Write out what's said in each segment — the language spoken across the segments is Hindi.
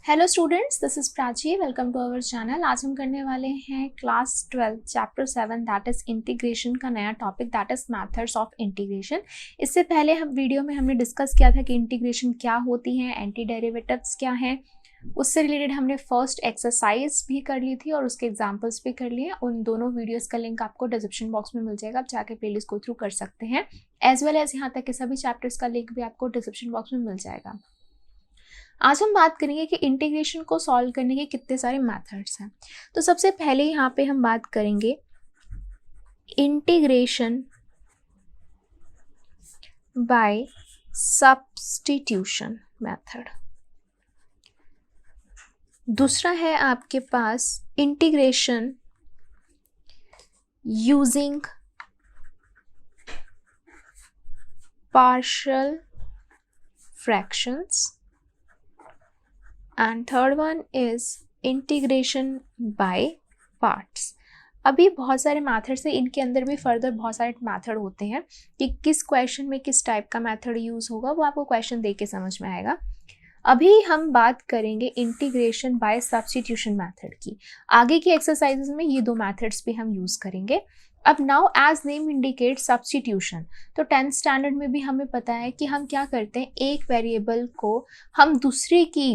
Hello students, this is Prachi. Welcome to our channel. आज हम करने वाले हैं class 12 chapter 7 that is integration का नया topic that is methods of integration. इससे पहले हम वीडियो में हमने डिस्कस किया था कि इंटीग्रेशन क्या होती है, एंटी डेरिवेटिव्स क्या हैं। उससे रिलेटेड हमने फर्स्ट एक्सरसाइज भी कर ली थी और उसके एग्जाम्पल्स भी कर लिए। उन दोनों वीडियोस का लिंक आपको डिस्क्रिप्शन बॉक्स में मिल जाएगा, आप जाके प्लेलिस्ट गो थ्रू कर सकते हैं। एज वेल एज यहाँ तक के सभी चैप्टर्स का लिंक भी आपको डिस्क्रिप्शन बॉक्स में मिल जाएगा। आज हम बात करेंगे कि इंटीग्रेशन को सॉल्व करने के कितने सारे मेथड्स हैं। तो सबसे पहले यहाँ पे हम बात करेंगे इंटीग्रेशन बाय सब्स्टिट्यूशन मेथड। दूसरा है आपके पास integration using partial fractions and third one is integration by parts. अभी बहुत सारे मैथड्स हैं, इनके अंदर भी फर्दर बहुत सारे मैथड होते हैं कि किस क्वेश्चन में किस टाइप का मैथड यूज़ होगा, वो आपको क्वेश्चन देख के समझ में आएगा। अभी हम बात करेंगे इंटीग्रेशन बाय सब्स्टिट्यूशन मेथड की। आगे की एक्सरसाइजेज में ये दो मैथड्स भी हम यूज़ करेंगे। अब now as name indicate substitution, तो 10th स्टैंडर्ड में भी हमें पता है कि हम क्या करते हैं, एक वेरिएबल को हम दूसरे की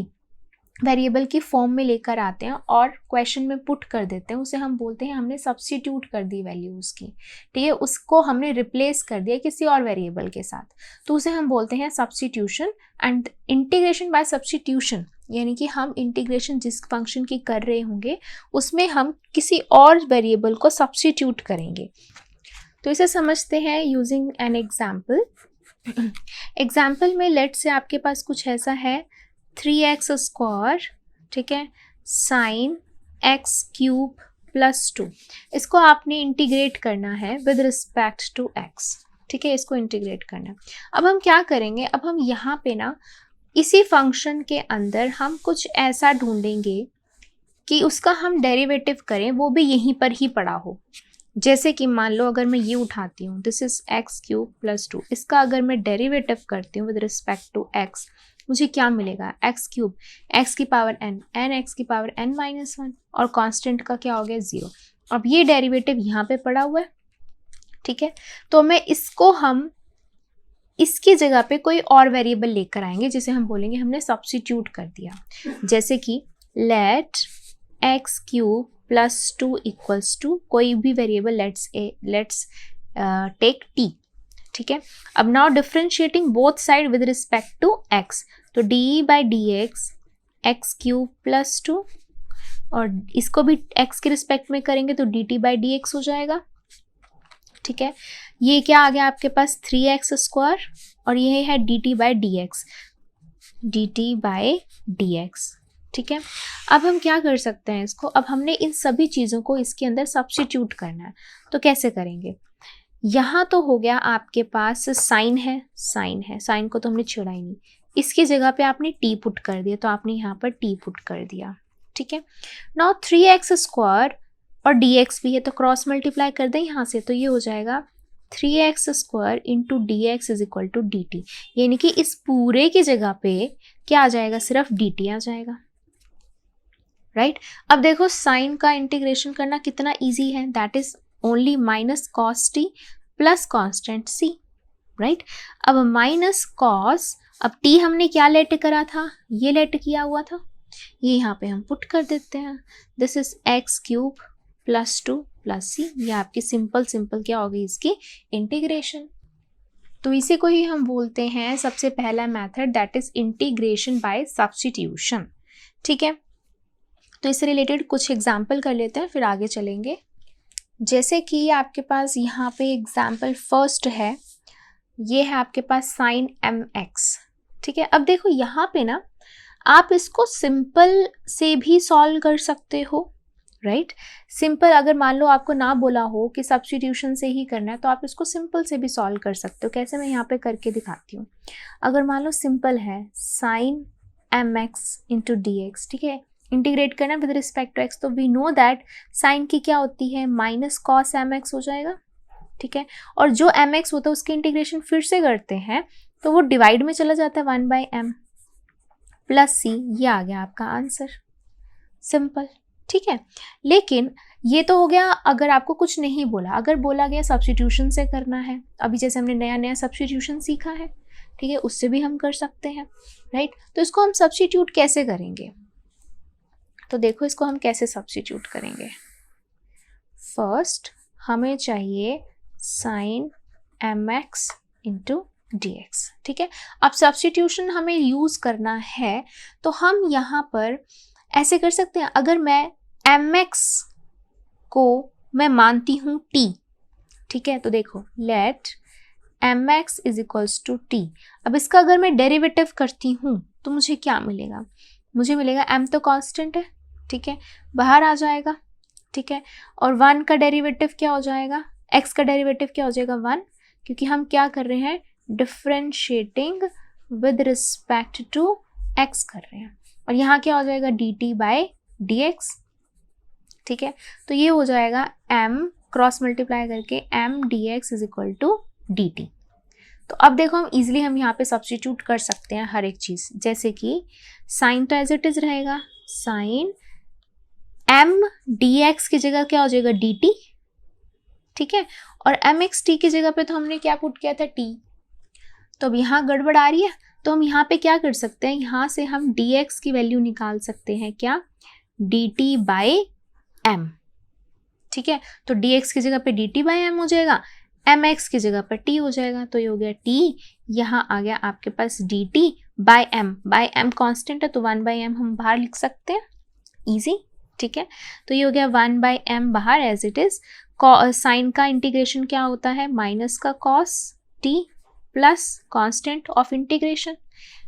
वेरिएबल की फॉर्म में लेकर आते हैं और क्वेश्चन में पुट कर देते हैं। उसे हम बोलते हैं हमने सब्स्टिट्यूट कर दी वैल्यू उसकी, ठीक है, उसको हमने रिप्लेस कर दिया किसी और वेरिएबल के साथ, तो उसे हम बोलते हैं substitution. And integration by substitution यानी कि हम इंटीग्रेशन जिस फंक्शन की कर रहे होंगे उसमें हम किसी और वेरिएबल को सब्स्टिट्यूट करेंगे। तो इसे समझते हैं यूजिंग एन एग्जाम्पल। एग्जाम्पल में लेट से आपके पास कुछ ऐसा है 3x स्क्वायर, ठीक है, साइन x क्यूब प्लस 2। इसको आपने इंटीग्रेट करना है विद रिस्पेक्ट टू x, ठीक है, इसको इंटीग्रेट करना है। अब हम क्या करेंगे, अब हम यहाँ पे ना इसी फंक्शन के अंदर हम कुछ ऐसा ढूंढेंगे कि उसका हम डेरिवेटिव करें, वो भी यहीं पर ही पड़ा हो। जैसे कि मान लो अगर मैं ये उठाती हूँ, this is x cube plus 2, इसका अगर मैं डेरिवेटिव करती हूँ विद रिस्पेक्ट टू x, मुझे क्या मिलेगा, x क्यूब, x की पावर n, x की पावर n माइनस 1, और कांस्टेंट का क्या हो गया 0। अब ये डेरिवेटिव यहाँ पे पड़ा हुआ है, ठीक है, तो मैं इसको हम इसकी जगह पे कोई और वेरिएबल लेकर आएंगे जिसे हम बोलेंगे हमने सब्स्टिट्यूट कर दिया। जैसे कि let x cube plus 2 equals to कोई भी वेरिएबल, लेट्स टेक t, ठीक है। अब now differentiating both side with respect to x, तो d by d x cube plus 2, और इसको भी x के रिस्पेक्ट में करेंगे तो D t by d x हो जाएगा, ठीक है। ये क्या आ गया आपके पास 3x स्क्वायर, और ये है D t by d x, ठीक है। अब हम क्या कर सकते हैं इसको, अब हमने इन सभी चीज़ों को इसके अंदर सब्स्टिट्यूट करना है, तो कैसे करेंगे। यहाँ तो हो गया आपके पास साइन है, साइन को तो हमने छेड़ा ही नहीं, इसकी जगह पे आपने टी पुट कर दिया, तो आपने यहाँ पर टी पुट कर दिया, ठीक है। नाउ 3x स्क्वायर और dx भी है, तो क्रॉस मल्टीप्लाई कर दें यहाँ से, तो ये हो जाएगा 3x square into d x is equal to d t, यानी कि इस पूरे की जगह पे क्या आ जाएगा, सिर्फ डी टी आ जाएगा, राइट। अब देखो साइन का इंटीग्रेशन करना कितना ईजी है, that is only minus cos t plus constant c, right. अब माइनस कॉस, अब टी हमने क्या लेट करा था, ये लेट किया हुआ था, ये यहाँ पे हम पुट कर देते हैं, this is x cube plus 2 plus c, ये आपकी सिंपल क्या होगी इसकी इंटीग्रेशन। तो इसी को ही हम बोलते हैं सबसे पहला method that is integration bye substitution, ठीक है। तो इससे रिलेटेड कुछ एग्जाम्पल कर लेते हैं, फिर आगे चलेंगे। जैसे कि आपके पास यहाँ पे एग्जाम्पल फर्स्ट है, ये है आपके पास साइन mx, ठीक है। अब देखो यहाँ पे ना आप इसको सिंपल से भी सॉल्व कर सकते हो, राइट। सिंपल अगर मान लो आपको ना बोला हो कि सब्स्टिट्यूशन से ही करना है, तो आप इसको सिंपल से भी सॉल्व कर सकते हो। कैसे, मैं यहाँ पे करके दिखाती हूँ। अगर मान लो सिंपल है sine mx into d x, ठीक है, इंटीग्रेट करना विद रिस्पेक्ट टू x, तो वी नो दैट साइन की क्या होती है, माइनस कॉस mx हो जाएगा, ठीक है। और जो mx होता है उसकी इंटीग्रेशन फिर से करते हैं तो वो डिवाइड में चला जाता है 1/m, प्लस सी, ये आ गया आपका आंसर, सिंपल, ठीक है। लेकिन ये तो हो गया अगर आपको कुछ नहीं बोला, अगर बोला गया सब्स्टिट्यूशन से करना है, अभी जैसे हमने नया नया सब्स्टिट्यूशन सीखा है, ठीक है, उससे भी हम कर सकते हैं, राइट। तो इसको हम सब्स्टिट्यूट कैसे करेंगे, तो देखो इसको हम कैसे सब्स्टिट्यूट करेंगे। फर्स्ट हमें चाहिए साइन mx इंटू dx, ठीक है। अब सब्स्टिट्यूशन हमें यूज करना है तो हम यहाँ पर ऐसे कर सकते हैं, अगर मैं mx को मैं मानती हूँ t, ठीक है, तो देखो let mx is equals to t। अब इसका अगर मैं डेरिवेटिव करती हूँ तो मुझे क्या मिलेगा, मुझे मिलेगा m तो कांस्टेंट है, ठीक है, बाहर आ जाएगा, ठीक है, और 1 का डेरिवेटिव क्या हो जाएगा, x का डेरिवेटिव क्या हो जाएगा 1, क्योंकि हम क्या कर रहे हैं, differentiating with respect to x कर रहे हैं, और यहाँ क्या हो जाएगा dt बाय dx, ठीक है। तो ये हो जाएगा m क्रॉस मल्टीप्लाई करके m dx is equal to dt। तो अब देखो हम इजीली हम यहाँ पे सब्स्टिट्यूट कर सकते हैं हर एक चीज, जैसे कि साइन तो एज इट इज रहेगा, साइन m dx की जगह क्या हो जाएगा dt, ठीक है, और mx t की जगह पे तो हमने क्या पुट किया था t। तो अब यहाँ गड़बड़ आ रही है, तो हम यहाँ पे क्या कर सकते हैं, यहाँ से हम dx की वैल्यू निकाल सकते हैं, क्या, dt बाय m, ठीक है। तो dx की जगह पे dt बाय m हो जाएगा, mx की जगह पर t हो जाएगा, तो ये हो गया t, यहाँ आ गया आपके पास dt बाय m कांस्टेंट है तो 1 बाय m हम बाहर लिख सकते हैं, इजी, ठीक है। तो ये हो गया 1 बाय m बाहर एज इट इज। साइन का इंटीग्रेशन क्या होता है, माइनस का cos t plus constant of integration,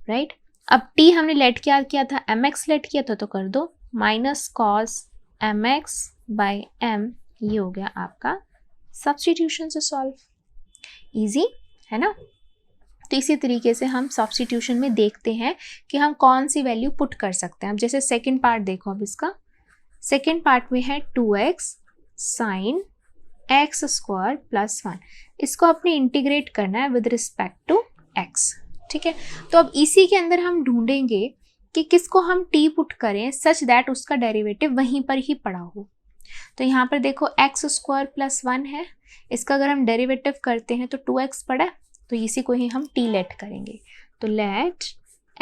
right. अब t हमने लेट क्या किया था, mx लेट किया था, तो कर दो minus cos mx by m, ये हो गया आपका सब्स्टिट्यूशन से सॉल्व, इजी है ना। तो इसी तरीके से हम सब्स्टिट्यूशन में देखते हैं कि हम कौन सी वैल्यू पुट कर सकते हैं। अब जैसे सेकंड पार्ट देखो, अब इसका सेकंड पार्ट में है 2x sign x square plus 1, इसको अपने इंटीग्रेट करना है विद रिस्पेक्ट टू x, ठीक है। तो अब इसी के अंदर हम ढूंढेंगे कि किसको हम t पुट करें सच दैट उसका डेरिवेटिव वहीं पर ही पड़ा हो। तो यहाँ पर देखो x स्क्वायर प्लस 1 है, इसका अगर हम डेरिवेटिव करते हैं तो 2x पड़ा है, तो इसी को ही हम t लेट करेंगे, तो let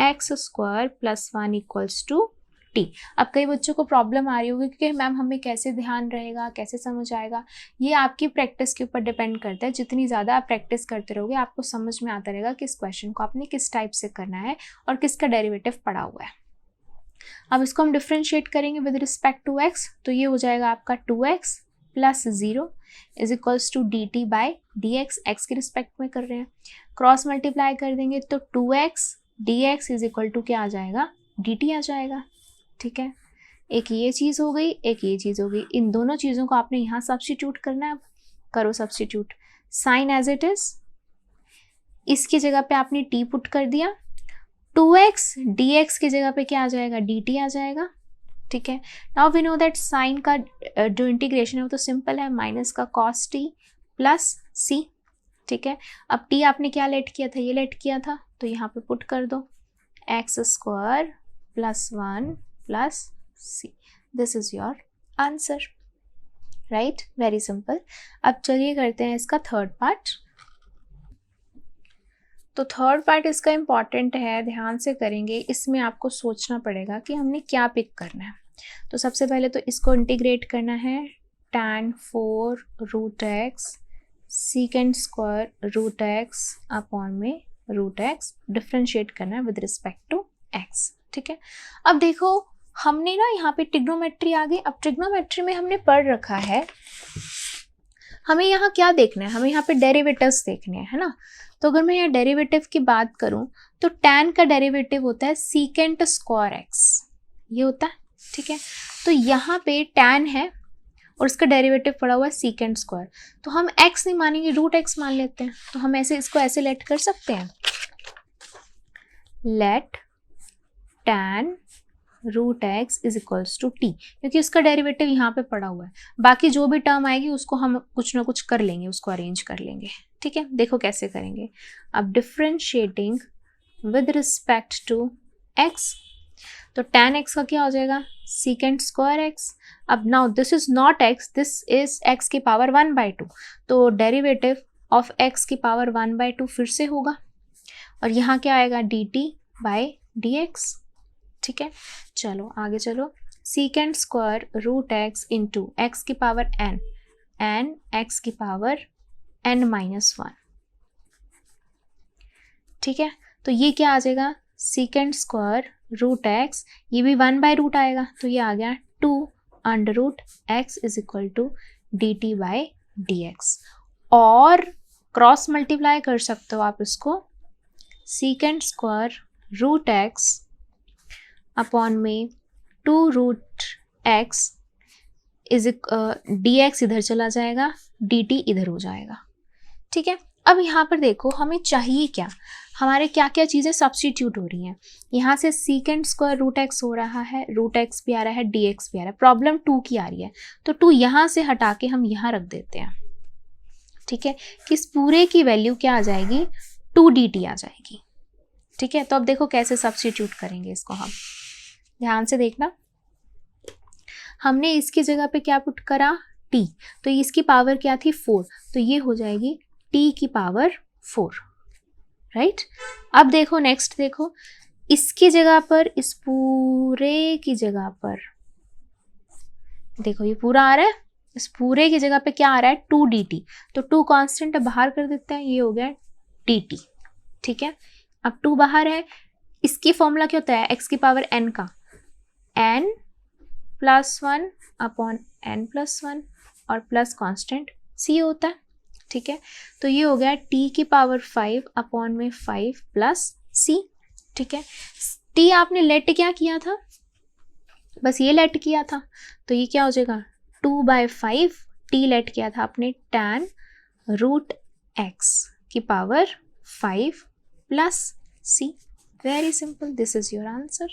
x square plus 1 equals to t। अब कई बच्चों को प्रॉब्लम आ रही होगी कि मैम हमें कैसे ध्यान रहेगा, कैसे समझ आएगा, ये आपकी प्रैक्टिस के ऊपर डिपेंड करता है। जितनी ज़्यादा आप प्रैक्टिस करते रहोगे आपको समझ में आता रहेगा कि इस क्वेश्चन को आपने किस टाइप से करना है और किसका डेरिवेटिव पड़ा हुआ है। अब इसको हम डिफ्रेंशिएट करेंगे विद रिस्पेक्ट टू x, तो ये हो जाएगा आपका 2x plus 0 is equals to dt by dx, x के रिस्पेक्ट में कर रहे हैं, क्रॉस मल्टीप्लाई कर देंगे तो 2x dx is equal to क्या आ जाएगा, dt आ जाएगा, ठीक है। एक ये चीज़ हो गई, एक ये चीज़ हो गई, इन दोनों चीज़ों को आपने यहाँ सब्स्टिट्यूट करना है। अब करो substitute, sine as it is, इसकी जगह पे आपने t पुट कर दिया, 2x dx की जगह पे क्या आ जाएगा, dt आ जाएगा, ठीक है। Now we know that sine का जो इंटीग्रेशन है वो तो सिंपल है, माइनस का cos t प्लस c, ठीक है। अब t आपने क्या लेट किया था, ये लेट किया था, तो यहाँ पे पुट कर दो x square plus 1 plus c, this is your answer, right, very simple. अब चलिए करते हैं इसका थर्ड पार्ट। तो थर्ड पार्ट इसका इम्पॉर्टेंट है, ध्यान से करेंगे, इसमें आपको सोचना पड़ेगा कि हमने क्या पिक करना है। तो सबसे पहले तो इसको इंटीग्रेट करना है, tan 4 root x secant square root x upon में रूट एक्स, डिफ्रेंशिएट करना है विद रिस्पेक्ट टू x, ठीक है। अब देखो हमने ना यहाँ पे ट्रिग्नोमेट्री आ गई। अब ट्रिग्नोमेट्री में हमने पढ़ रखा है, हमें यहाँ क्या देखना है, हमें यहाँ पे डेरिवेटिव्स देखने हैं, है ना। तो अगर मैं यहाँ डेरिवेटिव की बात करूँ तो tan का डेरिवेटिव होता है सीकेंट स्क्वायर x, ये होता है, ठीक है। तो यहाँ पे tan है और इसका डेरिवेटिव पड़ा हुआ है सीकेंट स्क्वायर, तो हम x नहीं मानेंगे, रूट x मान लेते हैं। तो हम ऐसे इसको ऐसे लेट कर सकते हैं, let tan root x is equals to t, क्योंकि उसका डेरिवेटिव यहाँ पे पड़ा हुआ है, बाकी जो भी टर्म आएगी उसको हम कुछ ना कुछ कर लेंगे, उसको अरेंज कर लेंगे, ठीक है। देखो कैसे करेंगे, अब differentiating with respect to x, तो tan x का क्या हो जाएगा, secant square x। अब now this is not x, this is x की पावर 1/2, तो डेरिवेटिव ऑफ x की पावर 1/2 फिर से होगा, और यहाँ क्या आएगा, dt/dx। ठीक है, चलो आगे चलो, secant square root x into x की पावर n एंड x की पावर n-1। ठीक है, तो ये क्या आ जाएगा, secant स्क्वायर रूट x, ये भी 1/रूट आएगा, तो ये आ गया 2√x is equal to dt/dx। और क्रॉस मल्टीप्लाई कर सकते हो आप इसको, secant square root x upon में 2√x इज dx इधर चला जाएगा, dt इधर हो जाएगा। ठीक है, अब यहाँ पर देखो हमें चाहिए क्या, हमारे क्या क्या चीज़ें सब्स्टिट्यूट हो रही हैं। यहाँ से secant स्क्वायर रूट x हो रहा है, रूट x भी आ रहा है, dx भी आ रहा है, प्रॉब्लम 2 की आ रही है, तो 2 यहाँ से हटा के हम यहाँ रख देते हैं। ठीक है, कि इस पूरे की वैल्यू क्या आ जाएगी, 2dt आ जाएगी। ठीक है, तो अब देखो कैसे सब्स्टिट्यूट करेंगे इसको, हम ध्यान से देखना। हमने इसकी जगह पे क्या पुट करा, t, तो इसकी पावर क्या थी 4, तो ये हो जाएगी t की पावर 4, राइट। अब देखो नेक्स्ट देखो, इसकी जगह पर, इस पूरे की जगह पर देखो ये पूरा आ रहा है, इस पूरे की जगह पे क्या आ रहा है, 2dt, तो 2 कांस्टेंट बाहर कर देते हैं, ये हो गया dt। ठीक है, अब 2 बाहर है, इसकी फॉर्मूला क्या होता है, x की पावर n का n+1 अपॉन n+1 और प्लस कांस्टेंट c होता है। ठीक है, तो ये हो गया t की पावर 5 अपॉन में 5 प्लस c। ठीक है, t आपने लेट क्या किया था, बस ये लेट किया था, तो ये क्या हो जाएगा 2/5, t लेट किया था आपने tan रूट x की power 5 plus c। Very simple, this is your answer.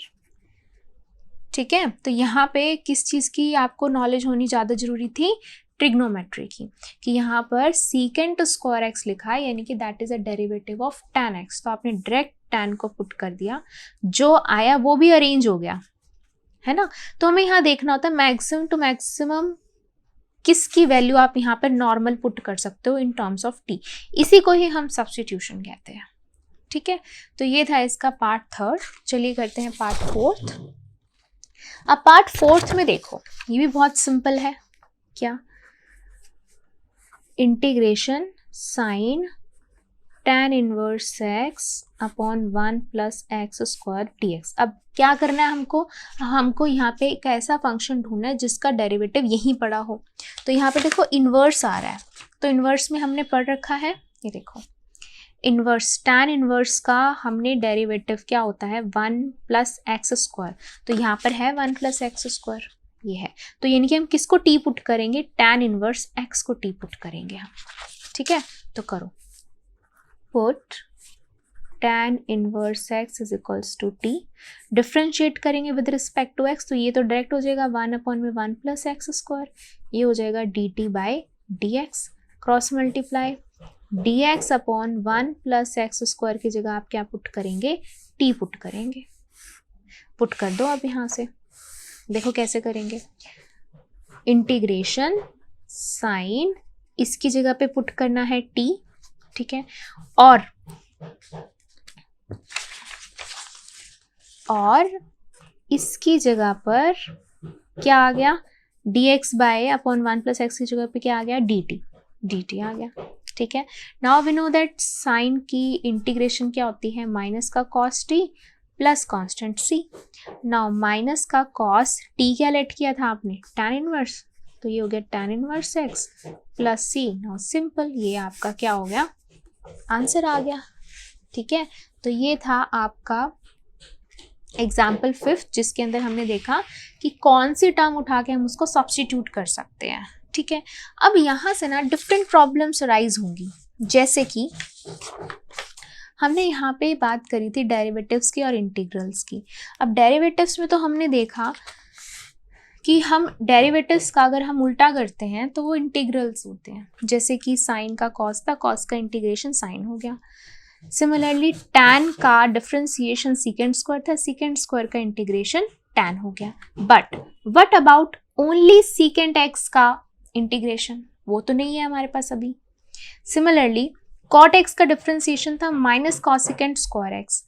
ठीक है, तो यहाँ पे किस चीज़ की आपको नॉलेज होनी ज़्यादा जरूरी थी, ट्रिग्नोमेट्री की, कि यहाँ पर secant स्क्वायर x लिखा है, यानी कि that is a derivative of tan x, तो आपने डायरेक्ट tan को पुट कर दिया, जो आया वो भी अरेंज हो गया, है ना। तो हमें यहाँ देखना होता है मैक्सिमम टू मैक्सिमम किसकी वैल्यू आप यहाँ पर नॉर्मल पुट कर सकते हो इन टर्म्स ऑफ t, इसी को ही हम सब्स्टिट्यूशन कहते हैं। ठीक है, तो ये था इसका पार्ट 3। चलिए करते हैं पार्ट 4। अब पार्ट 4 में देखो, ये भी बहुत सिंपल है, क्या, integration sine tan inverse x upon 1 plus x square dx। अब क्या करना है हमको यहाँ पे एक ऐसा फंक्शन ढूंढना है जिसका डेरिवेटिव यहीं पड़ा हो। तो यहाँ पे देखो इनवर्स आ रहा है, तो इनवर्स में हमने पढ़ रखा है, ये देखो इनवर्स, tan इनवर्स का हमने डेरिवेटिव क्या होता है 1 प्लस एक्स स्क्वायर, तो यहाँ पर है 1 प्लस एक्स स्क्वायर, ये है, तो यानी कि हम किसको t पुट करेंगे, tan इनवर्स x को t पुट करेंगे हम। ठीक है, तो करो, put tan inverse x is equals to t, differentiate करेंगे विद रिस्पेक्ट टू x, तो ये तो डायरेक्ट हो जाएगा 1 अपॉन में 1 प्लस एक्स स्क्वायर, ये हो जाएगा dt/dx, cross multiply dx upon 1 plus x square की जगह आप क्या पुट करेंगे, t पुट करेंगे। पुट कर दो अब यहाँ से, देखो कैसे करेंगे, इंटीग्रेशन साइन, इसकी जगह पे पुट करना है t, ठीक है, और इसकी जगह पर क्या आ गया, dx by upon 1 plus x की जगह पे क्या आ गया, dt आ गया। ठीक है, now we know that sine की इंटीग्रेशन क्या होती है, माइनस का cos t plus constant c। Now minus का कॉस t क्या लेट किया था आपने, tan इनवर्स, तो ये हो गया tan inverse x plus c। Now simple, ये आपका क्या हो गया, आंसर आ गया। ठीक है, तो ये था आपका एग्जाम्पल 5, जिसके अंदर हमने देखा कि कौन सी टर्म उठा के हम उसको सब्स्टिट्यूट कर सकते हैं। ठीक है, अब यहाँ से ना डिफरेंट प्रॉब्लम्स राइज होंगी, जैसे कि हमने यहाँ पे बात करी थी डेरिवेटिव्स की और इंटीग्रल्स की। अब डेरिवेटिव्स में तो हमने देखा कि हम डेरिवेटिव्स का अगर हम उल्टा करते हैं तो वो इंटीग्रल्स होते हैं, जैसे कि साइन का कॉस था, कॉस का इंटीग्रेशन साइन हो गया। सिमिलरली tan का डिफरेंशिएशन सेकेंड स्क्वायर था, सेकेंड स्क्वायर का इंटीग्रेशन tan हो गया। But what about only secant x का इंटीग्रेशन, वो तो नहीं है हमारे पास अभी। सिमिलरली cot x का डिफरेंशिएशन था माइनस कॉसिकेंट स्क्वायर x,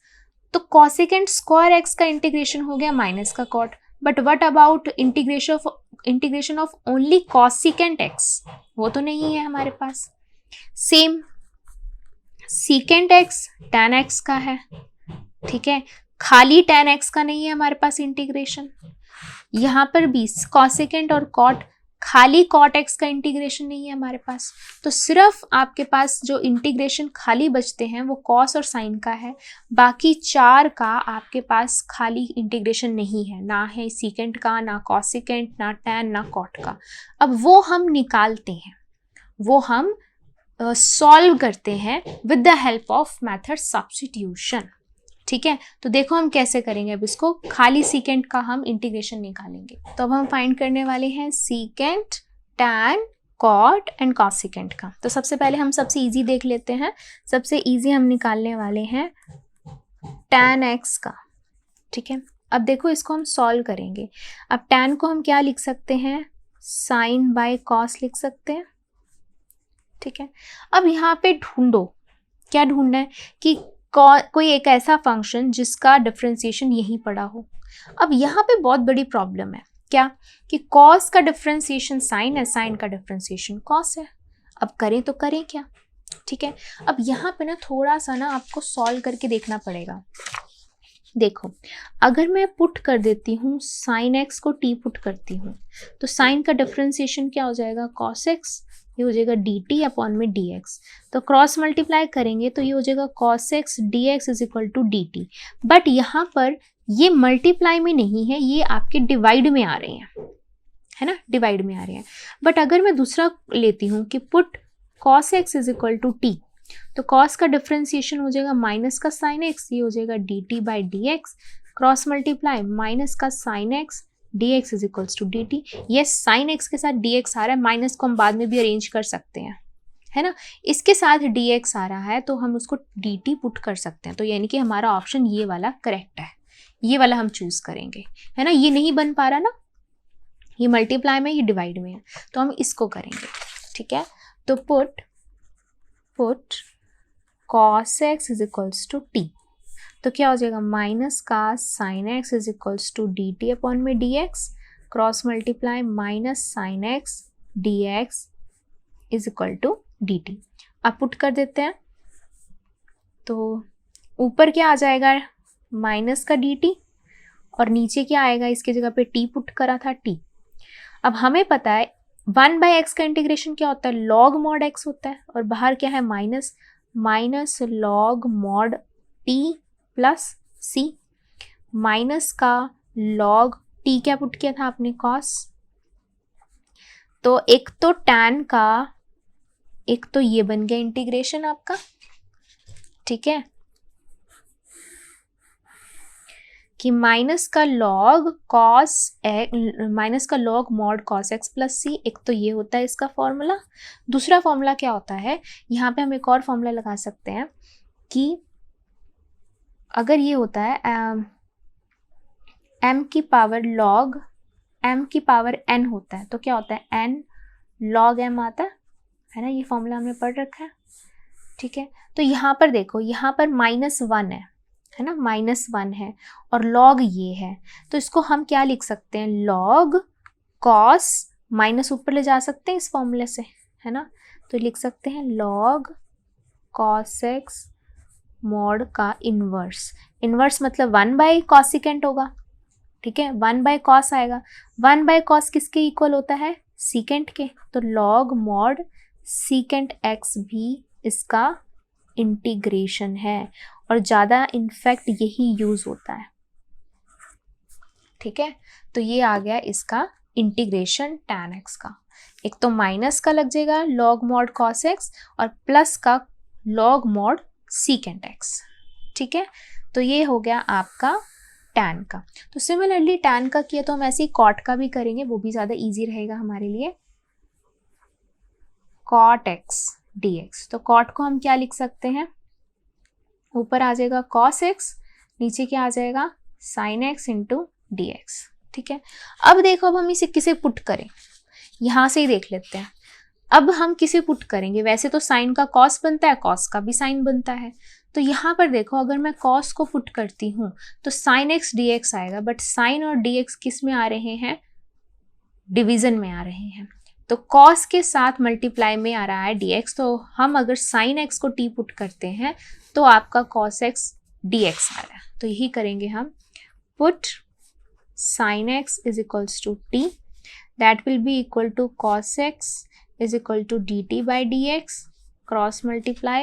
तो कॉसिकेंट स्क्वायर x का इंटीग्रेशन हो गया माइनस का cot। But what about integration of only cosecant x, वो तो नहीं है हमारे पास। Same secant x tan x का है, ठीक है, खाली tan x का नहीं है हमारे पास इंटीग्रेशन। यहां पर भी कॉसिकेंट और कॉट, खाली कॉट x का इंटीग्रेशन नहीं है हमारे पास। तो सिर्फ आपके पास जो इंटीग्रेशन खाली बचते हैं वो कॉस और साइन का है, बाकी चार का आपके पास खाली इंटीग्रेशन नहीं है, ना है सीकेंट का, ना कॉसिकेंट, ना टैन, ना कॉट का। अब वो हम निकालते हैं, वो हम सॉल्व करते हैं with the help of method substitution, ठीक है। तो देखो हम कैसे करेंगे, अब इसको खाली सीकेंट का हम इंटीग्रेशन निकालेंगे। तो अब हम फाइंड करने वाले हैं secant, tan, cot and cosecant का। तो सबसे पहले हम सबसे इजी देख लेते हैं। सबसे इजी हम निकालने वाले हैं टैन एक्स का, ठीक है। अब देखो इसको हम सॉल्व करेंगे। अब टैन को हम क्या लिख सकते हैं, साइन बाय कॉस लिख सकते हैं, ठीक है। अब यहाँ पे ढूंढो, क्या ढूंढना है कि कोई एक ऐसा फंक्शन जिसका डिफरेंशिएशन यहीं पड़ा हो। अब यहाँ पे बहुत बड़ी प्रॉब्लम है, क्या कि कॉस का डिफरेंशिएशन साइन है, साइन का डिफरेंशिएशन कॉस है। अब करें तो करें क्या, ठीक है। अब यहाँ पे ना थोड़ा सा ना आपको सॉल्व करके देखना पड़ेगा। देखो अगर मैं पुट कर देती हूँ साइन एक्स को टी पुट करती हूँ, तो साइन का डिफरेंशिएशन क्या हो जाएगा, कॉस एक्स, ये हो जाएगा डी टी अपॉन में डी एक्स। तो क्रॉस मल्टीप्लाई करेंगे तो ये हो जाएगा cos x d x is equal to d t. But यहाँ पर ये मल्टीप्लाई में नहीं है, ये आपके डिवाइड में आ रहे हैं, है ना, डिवाइड में आ रहे हैं। बट अगर मैं दूसरा लेती हूँ कि put cos x is equal to t, तो कॉस का डिफरेंशिएशन हो जाएगा माइनस का साइन एक्स, ये हो जाएगा d t by d x, cross multiply minus का sine x d x is equals to d t. ये साइन एक्स के साथ डी एक्स आ रहा है, माइनस को हम बाद में भी अरेंज कर सकते हैं, है ना। इसके साथ डी एक्स आ रहा है तो हम उसको डी टी पुट कर सकते हैं। तो यानी कि हमारा ऑप्शन ये वाला करेक्ट है, ये वाला हम चूज करेंगे, है ना। ये नहीं बन पा रहा ना, ये मल्टीप्लाई में, ये डिवाइड में है, तो हम इसको करेंगे, ठीक है। तो put cos x is equals to t, तो क्या हो जाएगा माइनस का sine x is equals to d t upon में d x, cross multiply minus sine x d x is equal to d t. अब पुट कर देते हैं, तो ऊपर क्या आ जाएगा, माइनस का डी टी, और नीचे क्या आएगा, इसकी जगह पे टी पुट करा था टी। अब हमें पता है 1/x का इंटीग्रेशन क्या होता है, लॉग मॉड x होता है, और बाहर क्या है minus log mod t plus c, minus का लॉग टी क्या पुट किया था आपने, कॉस। तो एक तो टैन का, एक तो ये बन गया इंटीग्रेशन आपका, ठीक है, कि माइनस का लॉग कॉस माइनस का log mod cos x plus c, एक तो ये होता है इसका फॉर्मूला। दूसरा फॉर्मूला क्या होता है, यहाँ पे हम एक और फॉर्मूला लगा सकते हैं कि अगर ये होता है m की पावर लॉग m की पावर n होता है, तो क्या होता है n log m आता है ना, ये फॉर्मूला हमने पढ़ रखा है, ठीक है। तो यहाँ पर देखो, यहाँ पर -1 है ना, -1 है और log ये है, तो इसको हम क्या लिख सकते हैं, log cos, माइनस ऊपर ले जा सकते हैं इस फॉर्मूले से, है ना। तो लिख सकते हैं log cos x मॉड का इनवर्स, इनवर्स मतलब 1/cosecant होगा, ठीक है, 1/cos आएगा। 1/cos किसके इक्वल होता है, सीकेंट के, तो log मॉड सीकेंट x भी इसका इंटीग्रेशन है, और ज़्यादा इनफैक्ट यही यूज होता है, ठीक है। तो ये आ गया इसका इंटीग्रेशन tan x का। एक तो माइनस का लग जाएगा log मॉड cos x और प्लस का log मॉड सीकेंट x, ठीक है। तो ये हो गया आपका tan का। तो सिमिलरली tan का किया तो हम ऐसे ही cot का भी करेंगे, वो भी ज़्यादा इजी रहेगा हमारे लिए, cot x dx। तो cot को हम क्या लिख सकते हैं, ऊपर आ जाएगा cos x, नीचे क्या आ जाएगा sin x into d x. ठीक है, अब देखो अब हम इसे किसे पुट करें, यहाँ से ही देख लेते हैं। अब हम किसे पुट करेंगे, वैसे तो साइन का कॉस बनता है, कॉस का भी साइन बनता है, तो यहाँ पर देखो अगर मैं कॉस को पुट करती हूँ तो साइन एक्स डी एक्स आएगा, बट साइन और डी एक्स किस में आ रहे हैं, डिवीजन में आ रहे हैं, तो कॉस के साथ मल्टीप्लाई में आ रहा है डी एक्स, तो हम अगर साइन एक्स को टी पुट करते हैं तो आपका कॉस एक्स डी एक्स आ रहा है, तो यही करेंगे हम, put sine x is equals to t, that will be equal to cos x is equal to dt by dx, cross multiply,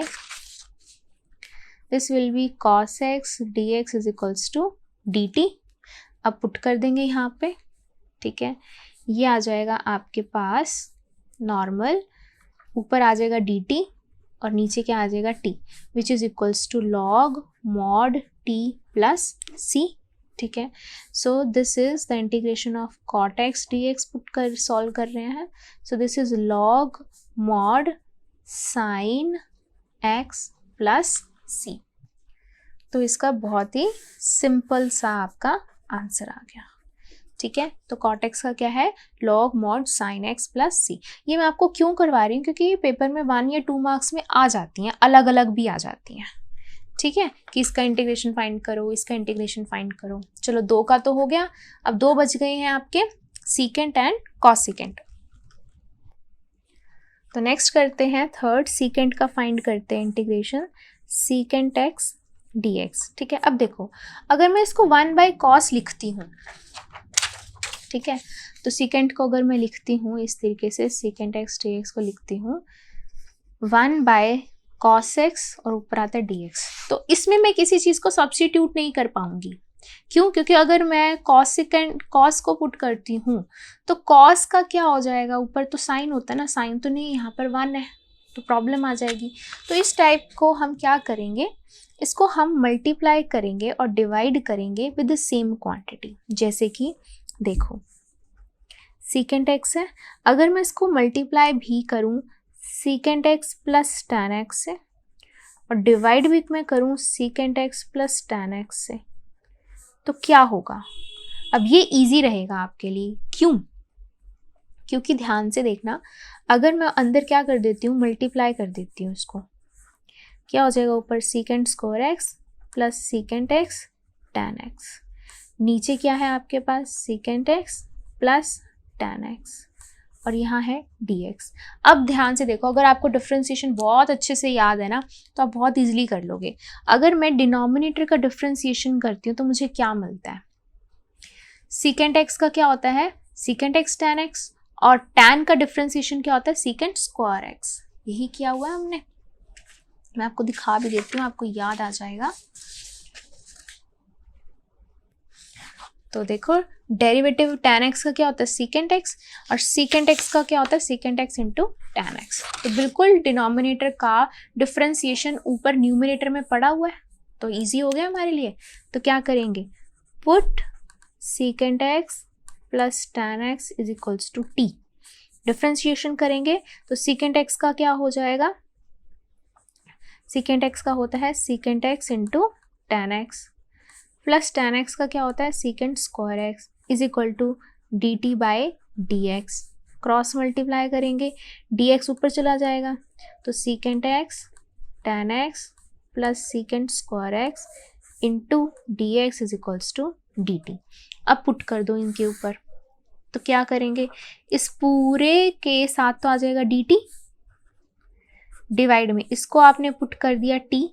this will be cos x dx is equals to dt। अब पुट कर देंगे यहाँ पे, ठीक है, ये आ जाएगा आपके पास नॉर्मल, ऊपर आ जाएगा dt और नीचे क्या आ जाएगा t, which is equals to log mod t plus c। ठीक है, so this is the integration of cot x dx put कर सॉल्व कर रहे हैं, so this is log mod sin x plus c। तो इसका बहुत ही सिंपल सा आपका आंसर आ गया। ठीक है, तो cot x का क्या है, log mod sin x plus c। ये मैं आपको क्यों करवा रही हूँ, क्योंकि ये पेपर में 1 या 2 मार्क्स में आ जाती हैं, अलग अलग भी आ जाती हैं। ठीक है, कि इसका इंटीग्रेशन फाइंड करो, इसका इंटीग्रेशन फाइंड करो। चलो 2 का तो हो गया, अब 2 बच गए हैं आपके सीकेंट एंड कॉसिकेंट। तो नेक्स्ट करते हैं थर्ड, सीकेंट का फाइंड करते हैं integration, secant x d x. ठीक है, अब देखो अगर मैं इसको 1 बाई कॉस लिखती हूँ, ठीक है, तो सीकेंट को अगर मैं लिखती हूँ इस तरीके से, सीकेंट एक्स डी एक्स को लिखती हूँ 1 बाय cos x और ऊपर आता है dx, तो इसमें मैं किसी चीज़ को सब्स्टिट्यूट नहीं कर पाऊंगी। क्यों, क्योंकि अगर मैं cos को पुट करती हूँ तो cos का क्या हो जाएगा, ऊपर तो साइन होता है ना, साइन तो नहीं, यहाँ पर 1 है, तो प्रॉब्लम आ जाएगी। तो इस टाइप को हम क्या करेंगे, इसको हम मल्टीप्लाई करेंगे और डिवाइड करेंगे विद द सेम क्वांटिटी। जैसे कि देखो सीकेंट एक्स है, अगर मैं इसको मल्टीप्लाई भी करूँ secant x plus tan x से और डिवाइड भी मैं करूँ secant x plus tan x से, तो क्या होगा। अब ये इजी रहेगा आपके लिए, क्यों, क्योंकि ध्यान से देखना, अगर मैं अंदर क्या कर देती हूँ, मल्टीप्लाई कर देती हूँ इसको, क्या हो जाएगा, ऊपर secant square x plus secant x tan x, नीचे क्या है आपके पास secant x plus tan x, और यहाँ है dx। अब ध्यान से देखो, अगर आपको डिफ्रेंसिएशन बहुत अच्छे से याद है ना तो आप बहुत इजीली कर लोगे। अगर मैं डिनोमिनेटर का डिफ्रेंसिएशन करती हूँ तो मुझे क्या मिलता है, सीकेंट एक्स का क्या होता है सीकेंट एक्स टैन एक्स, और टैन का डिफ्रेंसिएशन क्या होता है सीकेंट स्क्वायर एक्स। यही किया हुआ है हमने, मैं आपको दिखा भी देती हूँ, आपको याद आ जाएगा। तो देखो डेरिवेटिव tan x का क्या होता है सीकेंट x, और सीकेंट x का क्या होता है secant x into tan x. तो बिल्कुल डिनोमिनेटर का डिफ्रेंसिएशन ऊपर न्यूमिनेटर में पड़ा हुआ है, तो इजी हो गया हमारे लिए। तो क्या करेंगे, put secant x plus tan x is equals to t, differentiation करेंगे तो सीकेंट x का क्या हो जाएगा, सीकेंट x का होता है secant x into tan x, plus tan x का क्या होता है secant square x is equal to d t by d x, cross multiply करेंगे डी एक्स ऊपर चला जाएगा, तो secant x tan x plus secant square x into d x is equals to d t. अब पुट कर दो इनके ऊपर, तो क्या करेंगे, इस पूरे के साथ तो आ जाएगा डी टी, डिवाइड में इसको आपने पुट कर दिया टी,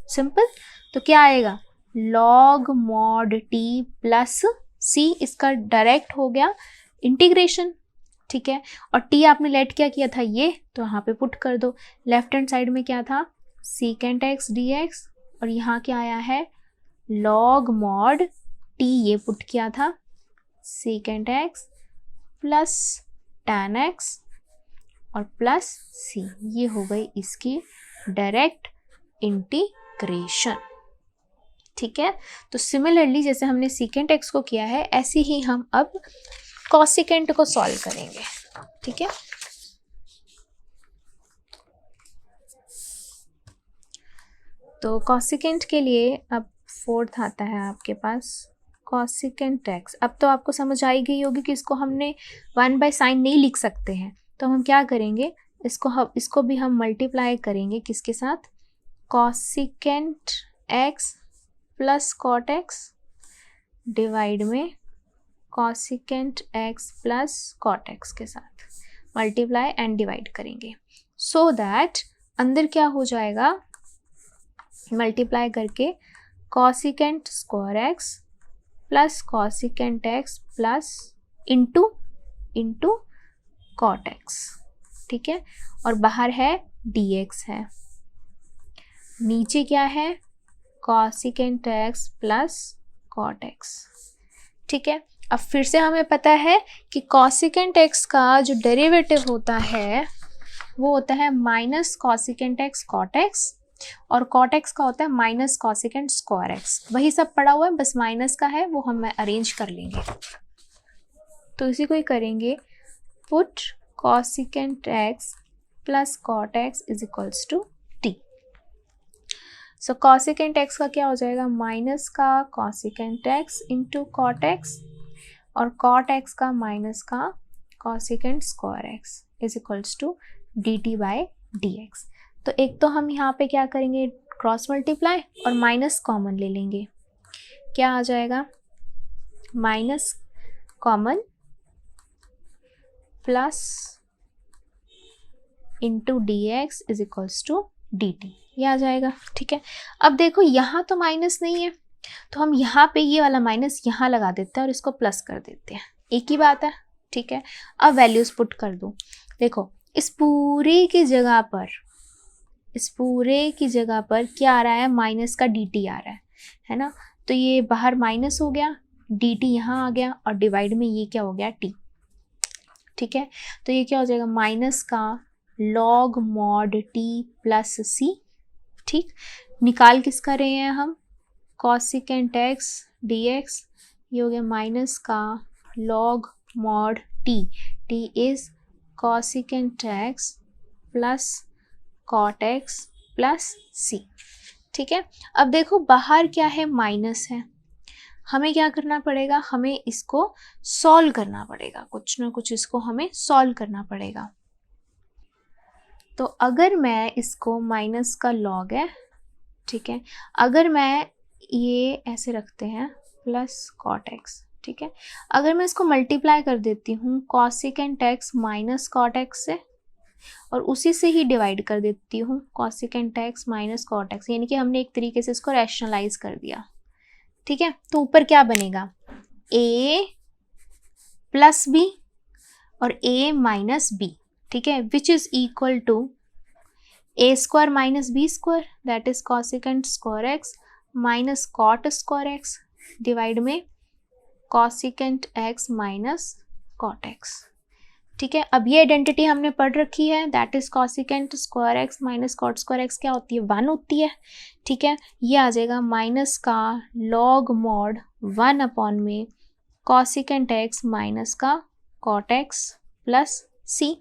सिंपल, तो क्या आएगा log mod t plus c, इसका डायरेक्ट हो गया इंटीग्रेशन। ठीक है, और t आपने लेट क्या किया था ये, तो यहाँ पे पुट कर दो, लेफ्ट हैंड साइड में क्या था सीकेंट x dx, और यहाँ क्या आया है log mod t, ये पुट किया था secant x plus tan x और प्लस c, ये हो गई इसकी डायरेक्ट इंटीग्रेशन। ठीक है, तो सिमिलरली जैसे हमने सीकेंट एक्स को किया है ऐसे ही हम अब कॉसिकेंट को सॉल्व करेंगे। ठीक है, तो कॉसिकेंट के लिए अब फोर्थ आता है आपके पास कॉसिकेंट एक्स। अब तो आपको समझ आई गई होगी कि इसको हमने 1/sin नहीं लिख सकते हैं, तो हम क्या करेंगे, इसको भी हम मल्टीप्लाई करेंगे किसके साथ, cosecant x plus cot x divide में cosecant x plus cot x के साथ मल्टीप्लाई एंड डिवाइड करेंगे, सो दैट अंदर क्या हो जाएगा, मल्टीप्लाई करके cosecant square x plus cosecant x plus into cot x, ठीक है, और बाहर है dx है, नीचे क्या है cosecant x plus cot x, ठीक है। अब फिर से हमें पता है कि कॉसिकेंट एक्स का जो डेरिवेटिव होता है वो होता है minus cosecant x cot x, और कॉट एक्स का होता है माइनस कॉसिकेंट स्क्वायर एक्स, वही सब पड़ा हुआ है, बस माइनस का है, वो हम अरेंज कर लेंगे। तो इसी को ही करेंगे, put cosecant x plus cot x is equals to t. So cosecant x का क्या हो जाएगा, माइनस का cosecant x into cot x, और कॉट एक्स का माइनस का cosecant square x is equals to d t by d x. तो एक तो हम यहाँ पे क्या करेंगे, क्रॉस मल्टीप्लाई और माइनस कॉमन ले लेंगे, क्या आ जाएगा, minus common plus into d x is equals to d t, ये आ जाएगा, ठीक है। अब देखो यहाँ तो माइनस नहीं है, तो हम यहाँ पे ये वाला माइनस यहाँ लगा देते हैं और इसको प्लस कर देते हैं, एक ही बात है, ठीक है। अब वैल्यूज पुट कर दूँ, देखो इस पूरे की जगह पर क्या आ रहा है, माइनस का डी टी आ रहा है ना, तो ये बाहर माइनस हो गया, डी टी यहाँ आ गया, और डिवाइड में ये क्या हो गया टी, ठीक है। तो ये क्या हो जाएगा, माइनस का log mod t plus c, ठीक, निकाल किसका रहे हैं हम, कॉसिकेंट एक्स डी एक्स, ये हो गया माइनस का log mod t is cosecant x plus cot x plus c, ठीक है। अब देखो बाहर क्या है, माइनस है, हमें क्या करना पड़ेगा, हमें इसको सॉल्व करना पड़ेगा, कुछ ना कुछ इसको हमें सॉल्व करना पड़ेगा। तो अगर मैं इसको माइनस का लॉग है, ठीक है, अगर मैं ये ऐसे रखते हैं प्लस कॉट एक्स, ठीक है, अगर मैं इसको मल्टीप्लाई कर देती हूँ cosecant x minus cot x से, और उसी से ही डिवाइड कर देती हूँ cosecant x minus cot x, यानी कि हमने एक तरीके से इसको रैशनलाइज कर दिया, ठीक है। तो ऊपर क्या बनेगा, a प्लस बी और a माइनस बी, ठीक है, which is equal to a square minus b square, that is cosecant square x minus cot square x divide में cosecant x minus cot x, ठीक है। अब ये आइडेंटिटी हमने पढ़ रखी है, that is cosecant square x minus cot square x क्या होती है, 1 होती है, ठीक है। ये आ जाएगा माइनस का लॉग मॉड 1 अपॉन में कॉसिकेंट एक्स माइनस का कॉट एक्स प्लस सी।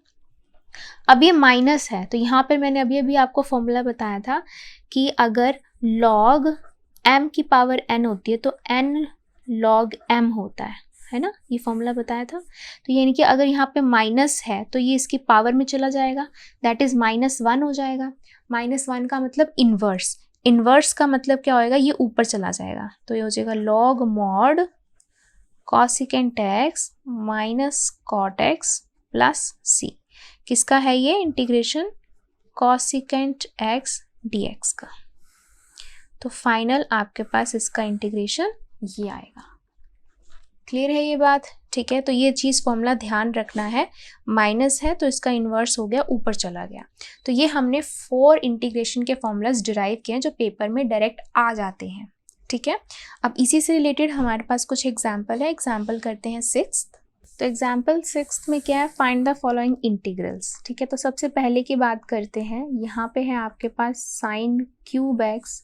अब ये माइनस है, तो यहाँ पे मैंने अभी आपको फॉर्मूला बताया था कि अगर log m की पावर n होती है तो n log m होता है ना, ये फॉर्मूला बताया था। तो यानी कि अगर यहाँ पे माइनस है तो ये इसकी पावर में चला जाएगा, दैट इज -1 हो जाएगा। -1 का मतलब इन्वर्स, इन्वर्स का मतलब क्या होएगा, ये ऊपर चला जाएगा, तो ये हो जाएगा log mod cosecant x minus cot x plus c. किसका है ये इंटीग्रेशन, कॉसिकेंट एक्स dx का। तो फाइनल आपके पास इसका इंटीग्रेशन ये आएगा। क्लियर है ये बात, ठीक है। तो ये चीज़ फॉर्मूला ध्यान रखना है, माइनस है तो इसका इन्वर्स हो गया, ऊपर चला गया। तो ये हमने 4 इंटीग्रेशन के फॉर्मूलाज डिराइव किए हैं जो पेपर में डायरेक्ट आ जाते हैं, ठीक है। अब इसी से रिलेटेड हमारे पास कुछ एग्जाम्पल है, एग्जाम्पल करते हैं 6th। तो एग्जाम्पल 6th में क्या है, फाइंड द फॉलोइंग इंटीग्रल्स, ठीक है। तो सबसे पहले की बात करते हैं, यहाँ पे है आपके पास sine cube x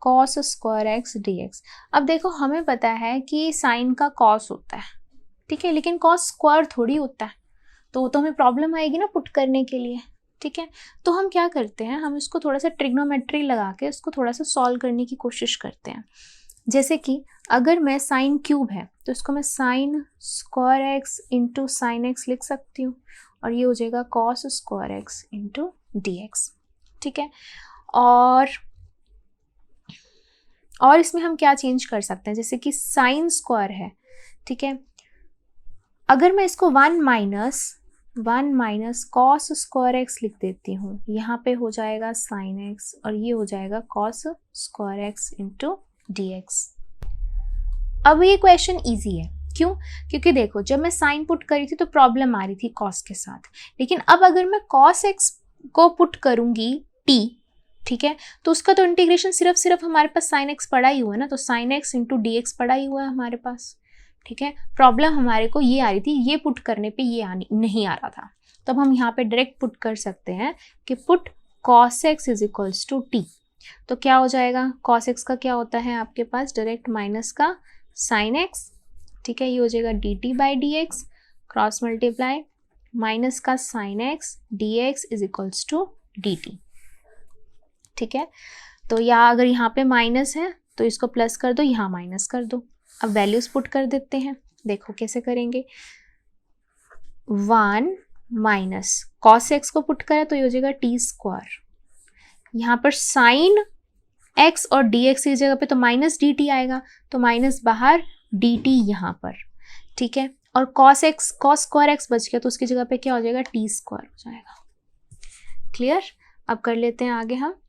cos square x dx। अब देखो हमें पता है कि साइन का कॉस होता है, ठीक है, लेकिन कॉस स्क्वायर थोड़ी होता है, तो वो तो हमें प्रॉब्लम आएगी ना पुट करने के लिए। ठीक है, तो हम क्या करते हैं, हम इसको थोड़ा सा ट्रिग्नोमेट्री लगा के इसको थोड़ा सा सॉल्व करने की कोशिश करते हैं। जैसे कि अगर मैं साइन क्यूब है तो इसको मैं sine square x into sine x लिख सकती हूँ, और ये हो जाएगा cos square x into d x. ठीक है, और इसमें हम क्या चेंज कर सकते हैं, जैसे कि साइन स्क्वायर है, ठीक है, अगर मैं इसको one minus cos square x लिख देती हूँ, यहाँ पे हो जाएगा साइन एक्स और ये हो जाएगा cos square x into d x. अब ये क्वेश्चन ईजी है, क्यों? क्योंकि देखो जब मैं साइन पुट करी थी तो प्रॉब्लम आ रही थी कॉस के साथ, लेकिन अब अगर मैं कॉस एक्स को पुट करूंगी टी, ठीक है, तो उसका तो इंटीग्रेशन सिर्फ हमारे पास साइन एक्स पड़ा ही हुआ है ना, तो sine x into d x पड़ा ही हुआ है हमारे पास। ठीक है, प्रॉब्लम हमारे को ये आ रही थी, ये पुट करने पे ये नहीं आ रहा था, तो अब हम यहाँ पे डायरेक्ट पुट कर सकते हैं कि put cos x is equals to t. तो क्या हो जाएगा, कॉस एक्स का क्या होता है आपके पास, डायरेक्ट माइनस का साइन एक्स, ठीक है, ये हो जाएगा d t by d x, cross multiply minus का sine x d x is equals to d t. ठीक है, तो या अगर यहाँ पे माइनस है तो इसको प्लस कर दो, यहाँ माइनस कर दो। अब वैल्यूज पुट कर देते हैं, देखो कैसे करेंगे, 1 माइनस कॉस एक्स को पुट करा तो ये हो जाएगा टी स्क्वायर, यहाँ पर साइन एक्स और डी एक्स की जगह पे तो माइनस डी टी आएगा, तो माइनस बाहर डी टी यहाँ पर। ठीक है, और कॉस स्क्वायर एक्स बच गया तो उसकी जगह पे क्या हो जाएगा, टी स्क्वायर हो जाएगा। क्लियर? अब कर लेते हैं आगे हम,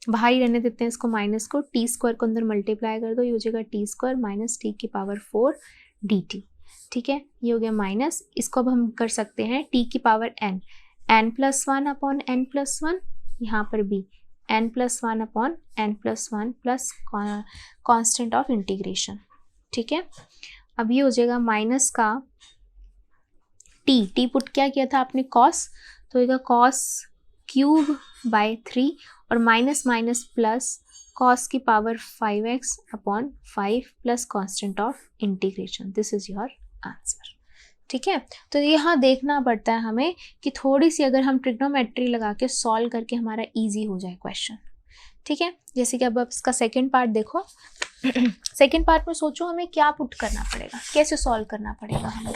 बाहर ही रहने देते हैं इसको माइनस को, टी स्क्वायर को अंदर मल्टीप्लाई कर दो, ये हो जाएगा टी स्क्वायर माइनस टी की पावर 4 डी टी। ठीक है, ये हो गया माइनस, इसको अब हम कर सकते हैं टी की power n plus 1 upon n plus 1, यहाँ पर भी n plus 1 upon n plus 1 plus constant of integration. ठीक है, अब ये हो जाएगा माइनस का टी पुट क्या किया था आपने, कॉस, तो होगा कॉस क्यूब बाय 3 और माइनस माइनस प्लस कॉस की power 5x upon 5 plus constant of integration. This is your answer. ठीक है, तो यहाँ देखना पड़ता है हमें कि थोड़ी सी अगर हम ट्रिग्नोमेट्री लगा के सॉल्व करके हमारा इजी हो जाए क्वेश्चन। ठीक है, जैसे कि अब इसका सेकेंड पार्ट देखो। सेकेंड पार्ट में सोचो हमें क्या पुट करना पड़ेगा, कैसे सॉल्व करना पड़ेगा हमें।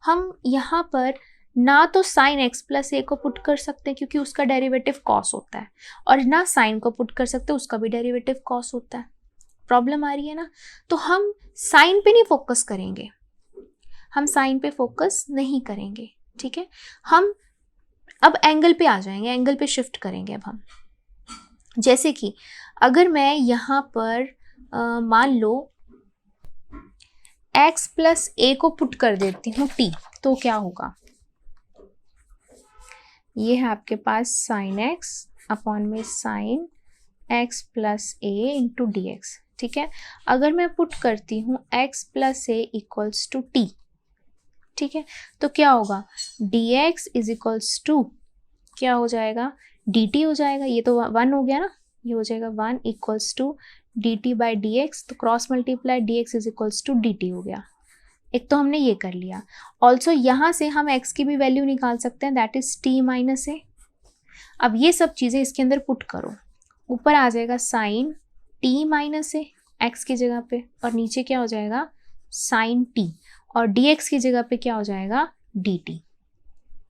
हम यहाँ पर ना तो साइन एक्स प्लस ए को पुट कर सकते हैं क्योंकि उसका डेरिवेटिव कॉस होता है, और ना साइन को पुट कर सकते, उसका भी डेरिवेटिव कॉस होता है। प्रॉब्लम आ रही है ना, तो हम साइन पे नहीं फोकस करेंगे, हम साइन पे फोकस नहीं करेंगे। ठीक है, हम अब एंगल पे आ जाएंगे, एंगल पे शिफ्ट करेंगे अब हम। जैसे कि अगर मैं यहाँ पर मान लो x प्लस ए को पुट कर देती हूँ t, तो क्या होगा, ये है आपके पास साइन x अपॉन में sine x plus a into d x. ठीक है, अगर मैं पुट करती हूँ x plus a equals to t, ठीक है, तो क्या होगा, dx इज इक्वल्स टू क्या हो जाएगा, dt हो जाएगा, ये तो 1 हो गया ना, ये हो जाएगा 1 equals to dt by d x, तो cross multiply dx is equals to dt हो गया। एक तो हमने ये कर लिया। ऑल्सो यहाँ से हम x की भी वैल्यू निकाल सकते हैं, दैट इज t माइनस ए। अब ये सब चीज़ें इसके अंदर पुट करो, ऊपर आ जाएगा साइन t माइनस ए x की जगह पे, और नीचे क्या हो जाएगा साइन t, और dx की जगह पे क्या हो जाएगा dt।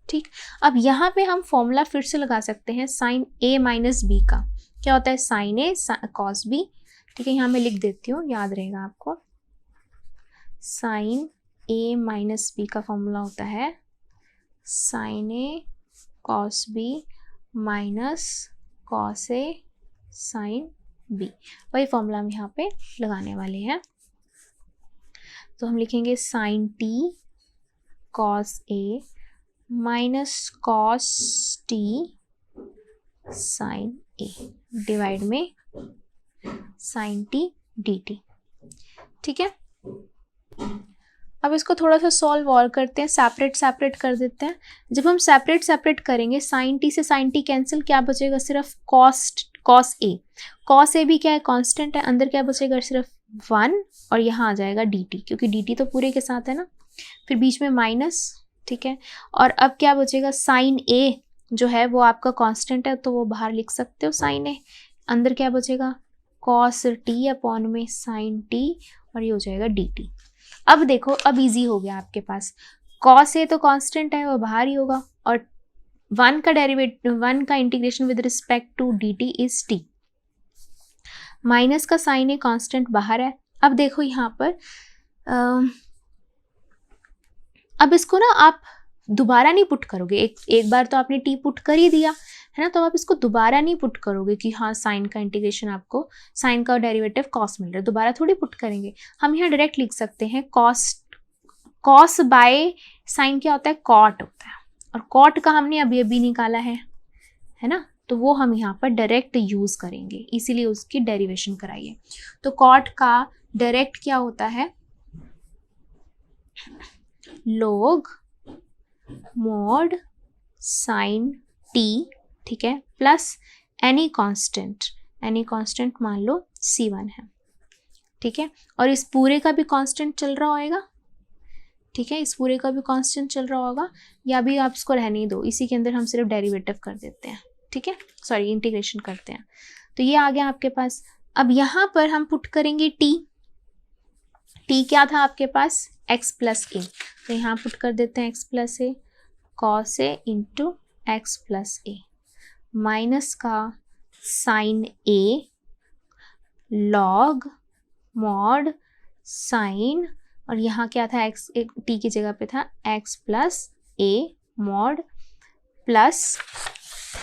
ठीक, अब यहाँ पे हम फॉर्मूला फिर से लगा सकते हैं साइन a माइनस बी का, क्या होता है साइन ए कॉस बी। ठीक है, यहाँ मैं लिख देती हूँ, याद रहेगा आपको, साइन a माइनस बी का फॉर्मूला होता है sign A cos B minus cos A sine B. वही फॉर्मूला हम यहाँ पे लगाने वाले हैं, तो हम लिखेंगे sign T cos a minus cos T sign A divide में साइन टी डी टी। ठीक है, अब इसको थोड़ा सा सॉल्व और करते हैं, सेपरेट कर देते हैं। जब हम सेपरेट करेंगे, साइन टी से साइन टी कैंसिल, क्या बचेगा सिर्फ कॉस ए भी क्या है कांस्टेंट है, अंदर क्या बचेगा सिर्फ 1, और यहाँ आ जाएगा dt, क्योंकि dt तो पूरे के साथ है ना, फिर बीच में माइनस। ठीक है। और अब क्या बचेगा, साइन ए जो है वो आपका कांस्टेंट है तो वो बाहर लिख सकते हो साइन ए, अंदर क्या बचेगा कॉस टी अपॉन में साइन टी और ये हो जाएगा डी टी। अब देखो अब इजी हो गया आपके पास, कॉस ए तो कांस्टेंट है वो बाहर ही होगा और वन का integration with respect to d t is t, minus का साइन ए कांस्टेंट बाहर है। अब देखो यहाँ पर अब इसको ना आप दोबारा नहीं पुट करोगे, एक बार तो आपने टी पुट कर ही दिया है ना, तो आप इसको दोबारा नहीं पुट करोगे कि हाँ साइन का इंटीग्रेशन आपको साइन का डेरिवेटिव कॉस मिल रहा है, दोबारा थोड़ी पुट करेंगे। हम यहाँ डायरेक्ट लिख सकते हैं कॉस बाय साइन क्या होता है कॉट होता है, और कॉट का हमने अभी अभी निकाला है ना, तो वो हम यहाँ पर डायरेक्ट यूज करेंगे, इसीलिए उसकी डेरिवेशन कराइए। तो कॉट का डायरेक्ट क्या होता है log mod sin t, ठीक है, प्लस एनी कांस्टेंट मान लो c1 है, ठीक है, और इस पूरे का भी कांस्टेंट चल रहा होगा, ठीक है, इस पूरे का भी कांस्टेंट चल रहा होगा, या भी आप इसको रहने दो, इसी के अंदर हम सिर्फ डेरिवेटिव कर देते हैं, ठीक है, सॉरी इंटीग्रेशन करते हैं। तो ये आ गया आपके पास। अब यहाँ पर हम पुट करेंगे t क्या था आपके पास x प्लस ए, तो यहाँ पुट कर देते हैं x plus a cos A into x plus a, minus का sine a log mod sign, और यहाँ क्या था x टी की जगह पे था x plus a mod plus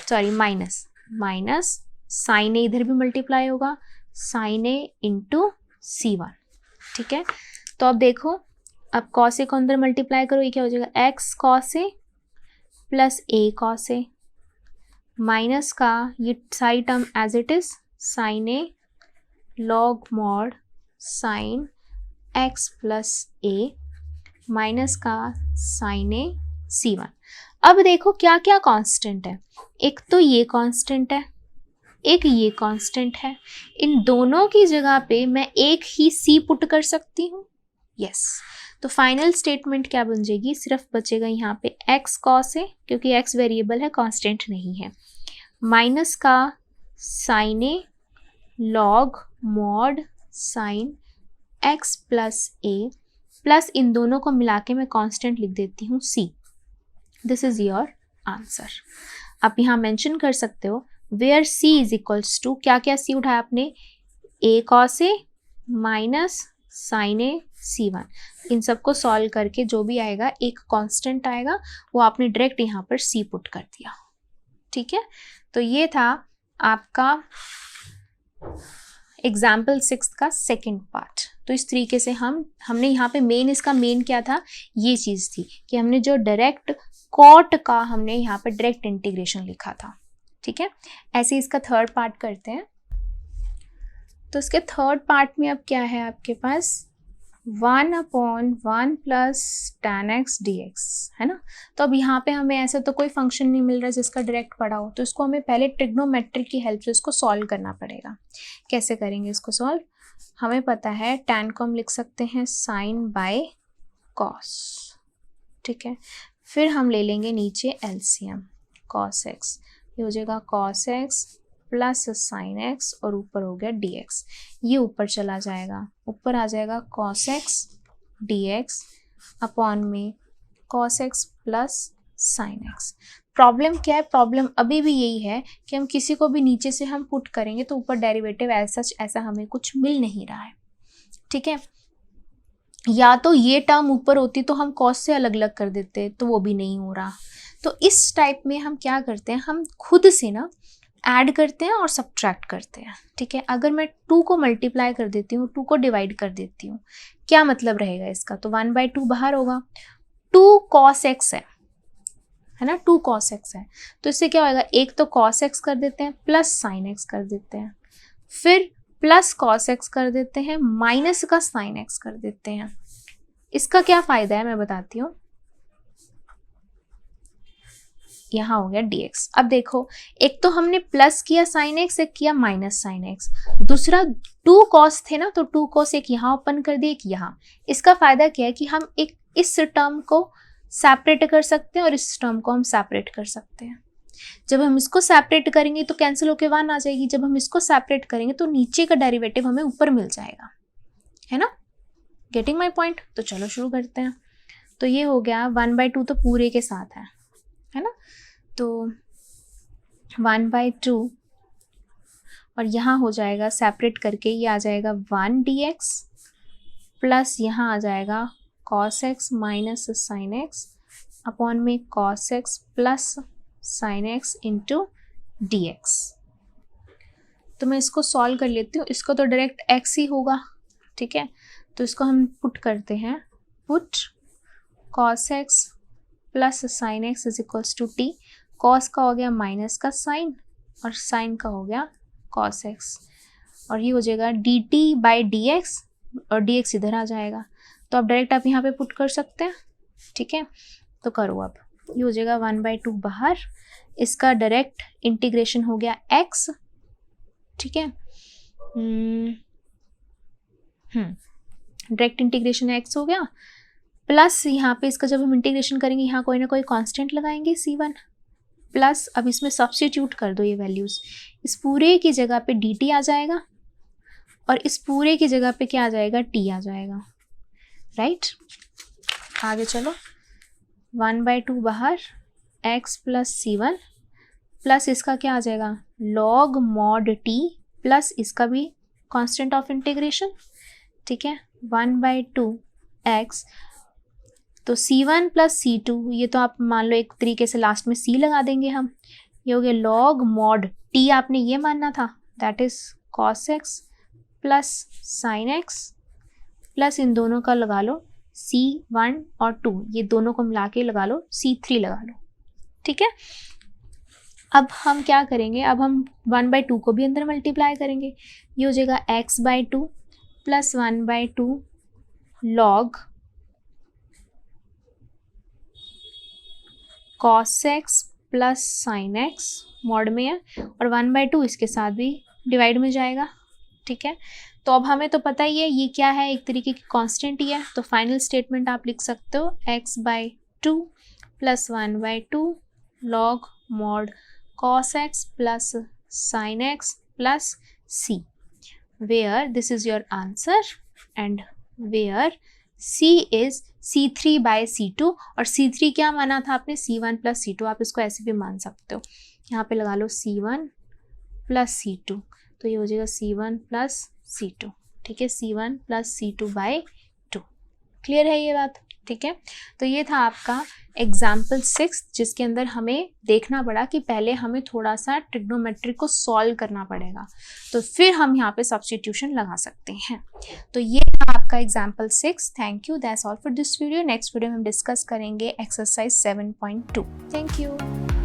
sorry minus sine a इधर भी मल्टीप्लाई होगा साइन ए इंटू c1, ठीक है। तो अब देखो अब कॉस ए को अंदर मल्टीप्लाई करो, ये क्या हो जाएगा x cos a plus a cos a, minus का ये सारी term as it is sine a log mod sine x plus a, minus का साइन ए c1। अब देखो क्या क्या कांस्टेंट है, एक तो ये कांस्टेंट है, एक ये कांस्टेंट है, इन दोनों की जगह पे मैं एक ही c पुट कर सकती हूँ, यस। तो फाइनल स्टेटमेंट क्या बन जाएगी, सिर्फ बचेगा यहाँ पे x कॉस ए, क्योंकि x वेरिएबल है कांस्टेंट नहीं है, माइनस का sine a log mod sine x plus a, plus इन दोनों को मिला के मैं कांस्टेंट लिख देती हूँ c। This is your answer. आप यहाँ मेंशन कर सकते हो where c is equals to क्या क्या c उठाया आपने, a cos a minus sine a c1, इन सबको सॉल्व करके जो भी आएगा एक कांस्टेंट आएगा, वो आपने डायरेक्ट यहाँ पर c पुट कर दिया, ठीक है। तो ये था आपका एग्जाम्पल 6 का सेकंड पार्ट। तो इस तरीके से हमने यहाँ पे इसका मेन क्या था, ये चीज़ थी कि हमने जो डायरेक्ट कॉट का हमने यहाँ पे डायरेक्ट इंटीग्रेशन लिखा था, ठीक है। ऐसे इसका थर्ड पार्ट करते हैं। तो इसके थर्ड पार्ट में अब क्या है आपके पास 1/1 प्लस tan x dx है ना। तो अब यहाँ पे हमें ऐसा तो कोई फंक्शन नहीं मिल रहा जिसका डायरेक्ट पड़ा हो, तो इसको हमें पहले ट्रिग्नोमेट्रिक की हेल्प से इसको सॉल्व करना पड़ेगा। कैसे करेंगे इसको सॉल्व, हमें पता है tan को हम लिख सकते हैं साइन बाय कॉस, ठीक है। फिर हम ले लेंगे नीचे एलसीएम cos x, ये हो जाएगा cos x plus sine x और ऊपर हो गया dx, ये ऊपर चला जाएगा, ऊपर आ जाएगा cos x dx अपॉन में cos x plus sine x। Problem क्या है, प्रॉब्लम अभी भी यही है कि हम किसी को भी नीचे से हम पुट करेंगे तो ऊपर डेरिवेटिव ऐसा हमें कुछ मिल नहीं रहा है, ठीक है। या तो ये टर्म ऊपर होती तो हम cos से अलग अलग कर देते, तो वो भी नहीं हो रहा। तो इस टाइप में हम क्या करते हैं, हम खुद से ना ऐड करते हैं और सब्ट्रैक्ट करते हैं, ठीक है। अगर मैं 2 को मल्टीप्लाई कर देती हूँ, 2 को डिवाइड कर देती हूँ, क्या मतलब रहेगा इसका, तो 1/2 बाहर होगा, 2 cos x है ना, 2 cos x है, तो इससे क्या होगा, एक तो cos x कर देते हैं प्लस साइन x कर देते हैं, फिर प्लस cos x कर देते हैं माइनस का साइन x कर देते हैं। इसका क्या फायदा है मैं बताती हूँ, यहाँ हो गया dx। अब देखो एक तो हमने प्लस किया साइन x, एक किया माइनस साइन x, दूसरा 2 cos थे ना, तो 2 cos एक यहाँ ओपन कर दिए, एक यहाँ। इसका फायदा क्या है कि हम एक इस टर्म को सेपरेट कर सकते हैं और इस टर्म को हम सेपरेट कर सकते हैं। जब हम इसको सेपरेट करेंगे तो कैंसिल होके 1 आ जाएगी, जब हम इसको सेपरेट करेंगे तो नीचे का डेरिवेटिव हमें ऊपर मिल जाएगा, है ना। Getting my point. तो चलो शुरू करते हैं। तो ये हो गया 1/2 तो पूरे के साथ है ना। तो 1/2 और यहाँ हो जाएगा सेपरेट करके, ये आ जाएगा 1 dx प्लस यहाँ आ जाएगा cos x minus sine x upon में cos x plus sine x into dx। तो मैं इसको सॉल्व कर लेती हूँ, इसको तो डायरेक्ट x ही होगा, ठीक है। तो इसको हम पुट करते हैं, put cos x plus sine x is equals to t। cos का हो गया माइनस का साइन और साइन का हो गया cos x, और ये हो जाएगा dt बाई dx और dx इधर आ जाएगा। तो अब डायरेक्ट आप यहाँ पे पुट कर सकते हैं, ठीक है। तो करो, अब ये हो जाएगा 1/2 बाहर, इसका डायरेक्ट इंटीग्रेशन हो गया x, ठीक है। डायरेक्ट इंटीग्रेशन x हो गया, प्लस यहाँ पे इसका जब हम इंटीग्रेशन करेंगे यहाँ कोई ना कोई कांस्टेंट लगाएंगे c1, प्लस अब इसमें सब्स्टिट्यूट कर दो ये वैल्यूज़, इस पूरे की जगह पे dt आ जाएगा और इस पूरे की जगह पे क्या आ जाएगा, t आ जाएगा, राइट। आगे चलो, 1/2 बाहर, x प्लस c1 प्लस इसका क्या आ जाएगा, log mod t प्लस इसका भी कांस्टेंट ऑफ इंटीग्रेशन, ठीक है। 1/2 x, तो c1 प्लस c2, ये तो आप मान लो एक तरीके से लास्ट में c लगा देंगे हम, ये हो गया log mod t, आपने ये मानना था, that is cos x plus sin x plus इन दोनों का लगा लो c1 और 2, ये दोनों को मिला के लगा लो c3 लगा लो, ठीक है। अब हम क्या करेंगे, अब हम 1/2 को भी अंदर मल्टीप्लाई करेंगे, ये हो जाएगा x/2 plus 1/2 log cos x plus sin x mod में है, और 1/2 इसके साथ भी डिवाइड में जाएगा, ठीक है। तो अब हमें तो पता ही है ये क्या है, एक तरीके की कांस्टेंट ही है, तो फाइनल स्टेटमेंट आप लिख सकते हो x/2 plus 1/2 log mod cos x plus sin x plus c, where this is your answer and where c is c3/c2, और c3 क्या माना था आपने, c1 प्लस c2, आप इसको ऐसे भी मान सकते हो, यहाँ पे लगा लो c1 प्लस c2, तो ये हो जाएगा c1 प्लस c2, ठीक है, c1 प्लस c2/2। क्लियर है ये बात, ठीक है। तो ये था आपका एग्जाम्पल 6, जिसके अंदर हमें देखना पड़ा कि पहले हमें थोड़ा सा ट्रिग्नोमेट्री को सॉल्व करना पड़ेगा, तो फिर हम यहाँ पे सब्स्टिट्यूशन लगा सकते हैं। तो ये था आपका example 6। Thank you, that's all for this video. Next video में हम डिस्कस करेंगे एक्सरसाइज 7.2। Thank you.